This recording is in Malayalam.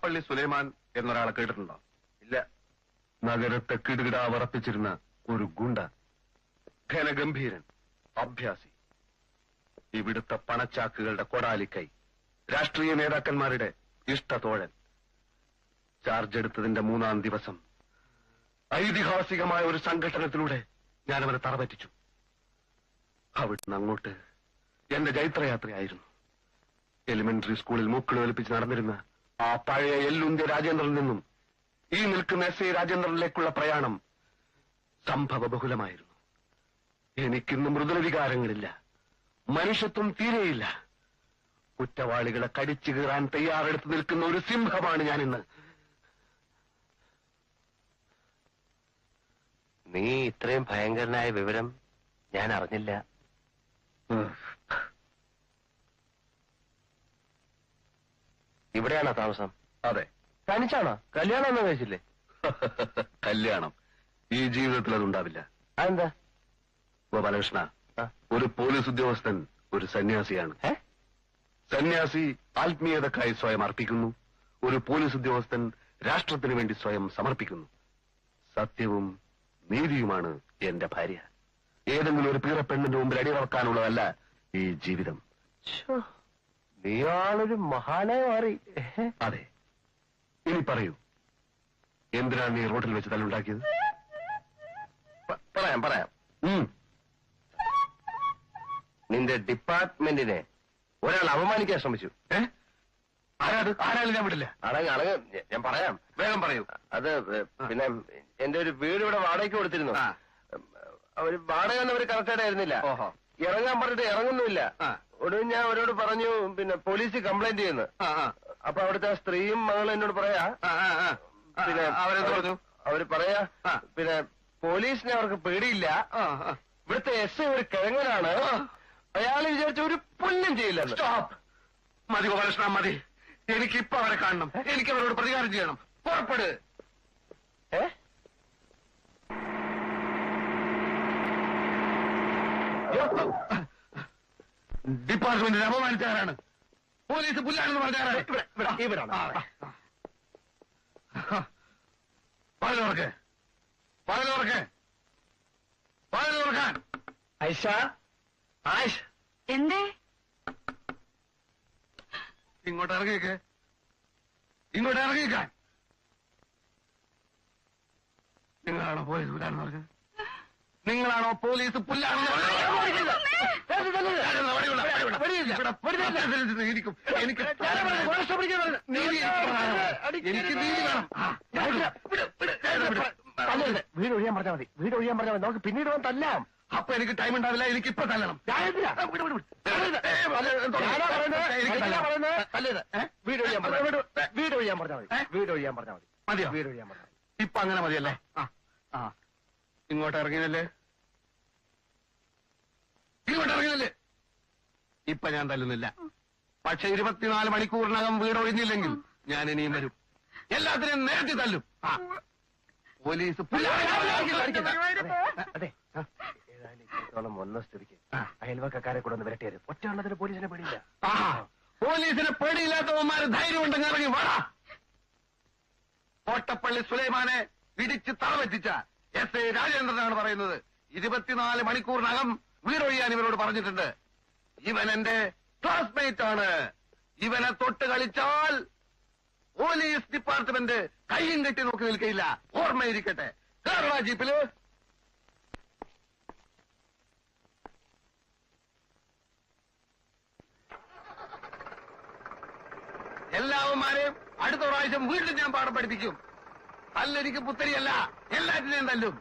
കോട്ടപ്പള്ളി സുലൈമാൻ എന്നൊരാളെ കേട്ടിട്ടുണ്ടോ? ഇല്ല. നഗരത്തെ കിടുകിടാ വിറപ്പിച്ചിരുന്ന ഒരു ഗുണ്ട, ഘനഗംഭീരൻ, അഭ്യാസി, ഇവിടുത്തെ പണച്ചാക്കുകളുടെ കൊടാലിക്കൈ, രാഷ്ട്രീയ നേതാക്കന്മാരുടെ ഇഷ്ടതോഴൻ. ചാർജ് എടുത്തതിന്റെ 3-ാം ദിവസം ഐതിഹാസികമായ ഒരു സംഘടനത്തിലൂടെ ഞാനവനെ തറപറ്റിച്ചു. അവിടുന്ന് അങ്ങോട്ട് എന്റെ ജൈത്രയാത്രയായിരുന്നു. എലിമെന്ററി സ്കൂളിൽ മൂക്കിൾ ഒലിപ്പിച്ച് നടന്നിരുന്ന ആ പഴയ എല്ലുന്ത്യ രാജേന്ദ്രനിൽ നിന്നും ഈ നിൽക്കുന്ന SA രാജേന്ദ്രനിലേക്കുള്ള പ്രയാണം സംഭവബഹുലമായിരുന്നു. എനിക്കിന്ന് മൃദുല വികാരങ്ങളില്ല, മനുഷ്യത്വം തീരെയില്ല. കുറ്റവാളികളെ കടിച്ചു കീറാൻ തയ്യാറെടുത്ത് നിൽക്കുന്ന ഒരു സിംഹമാണ് ഞാനിന്ന്. നീ ഇത്രയും ഭയങ്കരനായ വിവരം ഞാൻ അറിഞ്ഞില്ല. ഇവിടെയാണോ താമസം? അതെ. തനിച്ചാണോ? കല്യാണം ഒന്നും കഴിച്ചില്ലേ? കല്യാണം ഈ ജീവിതത്തിൽ അതുണ്ടാവില്ല. അതെന്താ? ഗോപാലകൃഷ്ണ, ഒരു പോലീസ് ഉദ്യോഗസ്ഥൻ ഒരു സന്യാസിയാണ്. സന്യാസി ആത്മീയതക്കായി സ്വയം അർപ്പിക്കുന്നു. ഒരു പോലീസ് ഉദ്യോഗസ്ഥൻ രാഷ്ട്രത്തിന് വേണ്ടി സ്വയം സമർപ്പിക്കുന്നു. സത്യവും നീതിയുമാണ് എന്റെ ഭാര്യ. ഏതെങ്കിലും ഒരു പീറപ്പെണ്ണിന്റെ മുമ്പിൽ അടിവറക്കാനുള്ളതല്ല ഈ ജീവിതം. നീയാളൊരു മഹാനായി മാറി. അതെ. ഇനി പറയൂ, എന്തിനാണ് നീ റോഡിൽ വെച്ച് തല്ലുണ്ടാക്കിയത്? പറയാം. നിന്റെ ഡിപ്പാർട്ട്മെന്റിനെ ഒരാൾ അപമാനിക്കാൻ ശ്രമിച്ചു. ആരാലും ഞാൻ വിടില്ല. അടങ്ങ് ഞാൻ പറയാം. വേഗം പറയൂ. അത് പിന്നെ എന്റെ ഒരു വീട് ഇവിടെ വാടകയ്ക്ക് കൊടുത്തിരുന്നു. അവര് വാടക എന്നവര് കറക്റ്റായിട്ട് ആയിരുന്നില്ല. ഇറങ്ങാൻ പറഞ്ഞിട്ട് ഇറങ്ങുന്നില്ല. ഒടുവിൽ ഞാൻ അവരോട് പറഞ്ഞു പിന്നെ പോലീസ് കംപ്ലൈന്റ് ചെയ്യുന്നു. അപ്പൊ അവിടുത്തെ സ്ത്രീയും മകളും എന്നോട് പറയാ പിന്നെ അവര് പറയാ പിന്നെ പോലീസിനെ അവർക്ക് പേടിയില്ല, ഇവിടുത്തെ SA ഒരു കിഴങ്ങനാണ്, അയാൾ വിചാരിച്ച ഒരു പുല്ലും ചെയ്യില്ല. സ്റ്റോപ്പ്. മതി ഗോപാലകൃഷ്ണ, മതി. എനിക്കിപ്പോ അവരെ കാണണം. എനിക്ക് അവരോട് പ്രതികാരം ചെയ്യണം. പുറപ്പെട്. ഡിപ്പാർട്ട്മെന്റിനെ അപമാനിച്ചാരാണ്? പോലീസ് പുല്ലാണെന്ന് പറഞ്ഞാരാണ്? പകലോർക്ക് എന്തേ ഇങ്ങോട്ട് ഇറങ്ങിക്കാൻ. നിങ്ങളാണോ പോലീസ് പുല്ലാണെന്ന് പറഞ്ഞത്? നിങ്ങളാണോ പോലീസ് പുല്ലാണെന്ന് പറഞ്ഞത്? എനിക്ക് നീതി വേണം. വീട് ഒഴിയാൻ പറഞ്ഞാൽ മതി. നമുക്ക് പിന്നീട് തല്ലാം. അപ്പൊ എനിക്ക് ടൈം ഉണ്ടാവില്ല. എനിക്കിപ്പോ തല്ലണം. വീട് ഒഴിയാൻ പറഞ്ഞാൽ മതി. മതിയോ? ഇപ്പൊ അങ്ങനെ മതിയല്ലേ? ഇങ്ങോട്ട് ഇറങ്ങിയതല്ലേ? ഇപ്പൊ ഞാൻ തല്ലുന്നില്ല. പക്ഷെ 24 മണിക്കൂറിനകം വീട് ഒഴിഞ്ഞില്ലെങ്കിൽ ഞാൻ ഇനിയും വരും. എല്ലാത്തിനെയും നേരത്തെ തല്ലും. പോലീസ് അതെ. ഏതായാലും വന്ന സ്ഥിതിക്ക് അയൽവക്കാരെ കൂടെ ഒന്ന് വരട്ടിയാലും ഒറ്റ പോലീസിനെ പേടിയില്ല. പോലീസിനെ പേടിയില്ലാത്തവന്മാര് ധൈര്യം ഉണ്ടെങ്കിൽ ഇറങ്ങി വാടാ. കോട്ടപ്പള്ളി സുലൈമാനെ ഇടിച്ച് തറവെറ്റിച്ച SA രാജേന്ദ്രനാണ് പറയുന്നത്. 24 മണിക്കൂറിനകം വീടൊഴിയാൻ ഇവരോട് പറഞ്ഞിട്ടുണ്ട്. ഇവൻ എന്റെ ക്ലാസ്മേറ്റ് ആണ്. ഇവനെ തൊട്ട് കളിച്ചാൽ പോലീസ് ഡിപ്പാർട്ട്മെന്റ് കയ്യും കെട്ടി നോക്കി നിൽക്കയില്ല. ഓർമ്മയിരിക്കട്ടെ. കേരള ജീപ്പില് എല്ലാവന്മാരെയും അടുത്ത പ്രാവശ്യം വീണ്ടും ഞാൻ പാഠം പഠിപ്പിക്കും. തല്ലെനിക്ക് പുത്തരിയല്ല, എല്ലാറ്റിനെയും തല്ലും.